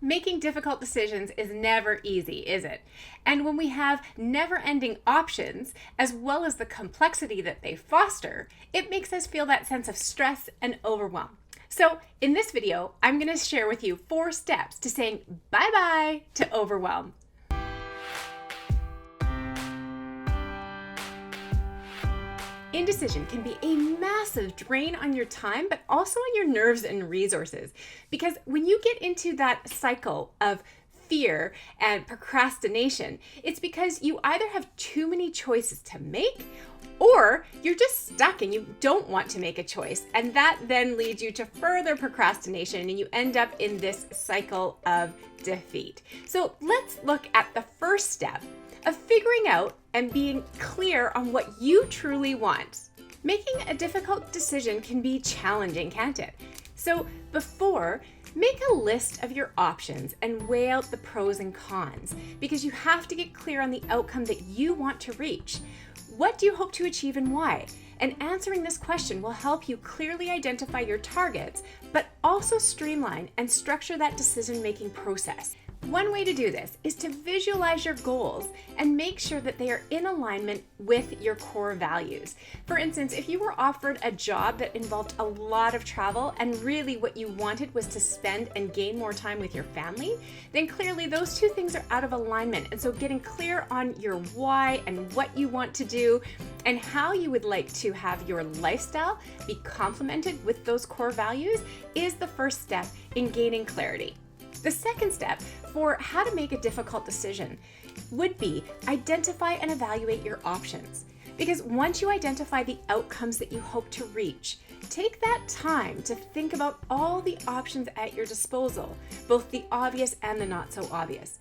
Making difficult decisions is never easy, is it? And when we have never-ending options, as well as the complexity that they foster, it makes us feel that sense of stress and overwhelm. So in this video, I'm going to share with you 4 steps to saying bye-bye to overwhelm. Indecision can be a massive drain on your time, but also on your nerves and resources. Because when you get into that cycle of fear and procrastination, it's because you either have too many choices to make, or you're just stuck and you don't want to make a choice. And that then leads you to further procrastination and you end up in this cycle of defeat. So let's look at the first step of figuring out and being clear on what you truly want. Making a difficult decision can be challenging, can't it? So make a list of your options and weigh out the pros and cons, because you have to get clear on the outcome that you want to reach. What do you hope to achieve and why? And answering this question will help you clearly identify your targets, but also streamline and structure that decision-making process. One way to do this is to visualize your goals and make sure that they are in alignment with your core values. For instance, if you were offered a job that involved a lot of travel and really what you wanted was to spend and gain more time with your family, then clearly those two things are out of alignment. And so getting clear on your why and what you want to do and how you would like to have your lifestyle be complemented with those core values is the first step in gaining clarity. The second step for how to make a difficult decision would be identify and evaluate your options. Because once you identify the outcomes that you hope to reach, take that time to think about all the options at your disposal, both the obvious and the not so obvious.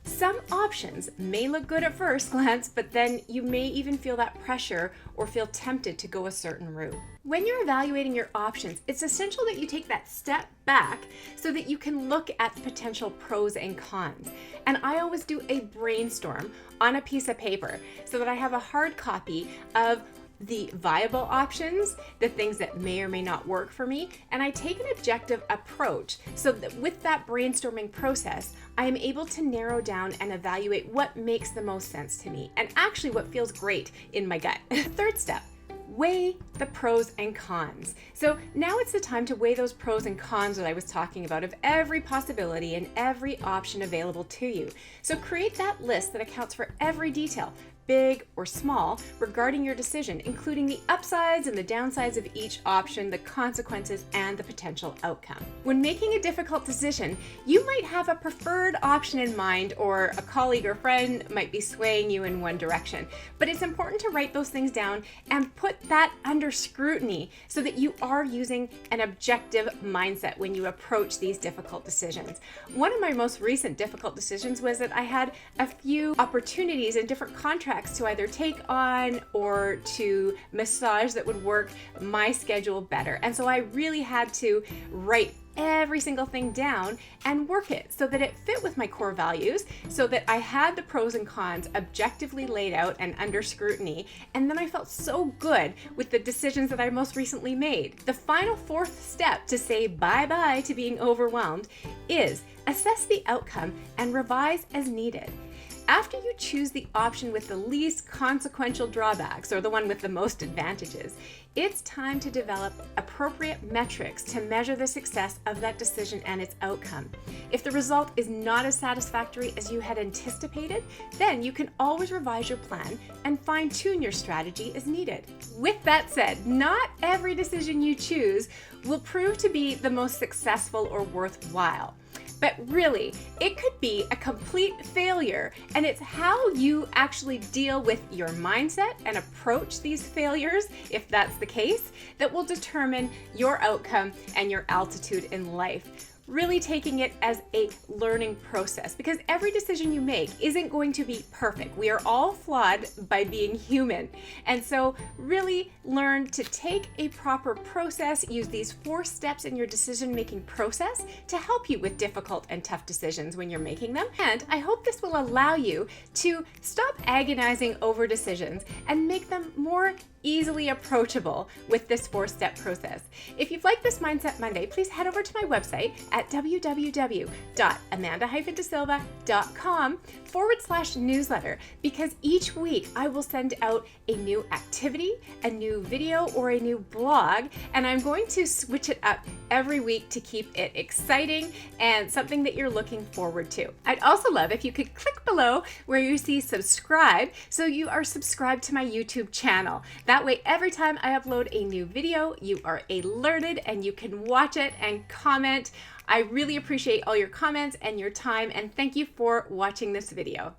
Some options may look good at first glance, but then you may even feel that pressure or feel tempted to go a certain route. When you're evaluating your options, it's essential that you take that step back so that you can look at the potential pros and cons. And I always do a brainstorm on a piece of paper so that I have a hard copy of the viable options, the things that may or may not work for me, and I take an objective approach so that with that brainstorming process, I am able to narrow down and evaluate what makes the most sense to me and actually what feels great in my gut. Third step, weigh the pros and cons. So now it's the time to weigh those pros and cons that I was talking about of every possibility and every option available to you. So create that list that accounts for every detail, big or small, regarding your decision, including the upsides and the downsides of each option, the consequences, and the potential outcome. When making a difficult decision, you might have a preferred option in mind, or a colleague or friend might be swaying you in one direction. But it's important to write those things down and put that under scrutiny so that you are using an objective mindset when you approach these difficult decisions. One of my most recent difficult decisions was that I had a few opportunities in different contracts to either take on or to massage that would work my schedule better. And so I really had to write every single thing down and work it so that it fit with my core values, so that I had the pros and cons objectively laid out and under scrutiny. And then I felt so good with the decisions that I most recently made. The final fourth step to say bye-bye to being overwhelmed is assess the outcome and revise as needed. After you choose the option with the least consequential drawbacks, or the one with the most advantages, it's time to develop appropriate metrics to measure the success of that decision and its outcome. If the result is not as satisfactory as you had anticipated, then you can always revise your plan and fine-tune your strategy as needed. With that said, not every decision you choose will prove to be the most successful or worthwhile. But really, it could be a complete failure, and it's how you actually deal with your mindset and approach these failures, if that's the case, that will determine your outcome and your altitude in life. Really taking it as a learning process, because every decision you make isn't going to be perfect. We are all flawed by being human. And so really learn to take a proper process, use these 4 steps in your decision-making process to help you with difficult and tough decisions when you're making them. And I hope this will allow you to stop agonizing over decisions and make them more easily approachable with this 4-step process. If you've liked this Mindset Monday, please head over to my website at www.amanda-desilva.com/newsletter, because each week I will send out a new activity, a new video, or a new blog, and I'm going to switch it up every week to keep it exciting and something that you're looking forward to. I'd also love if you could click below where you see subscribe, so you are subscribed to my YouTube channel. That way, every time I upload a new video, you are alerted and you can watch it and comment. I really appreciate all your comments and your time, and thank you for watching this video.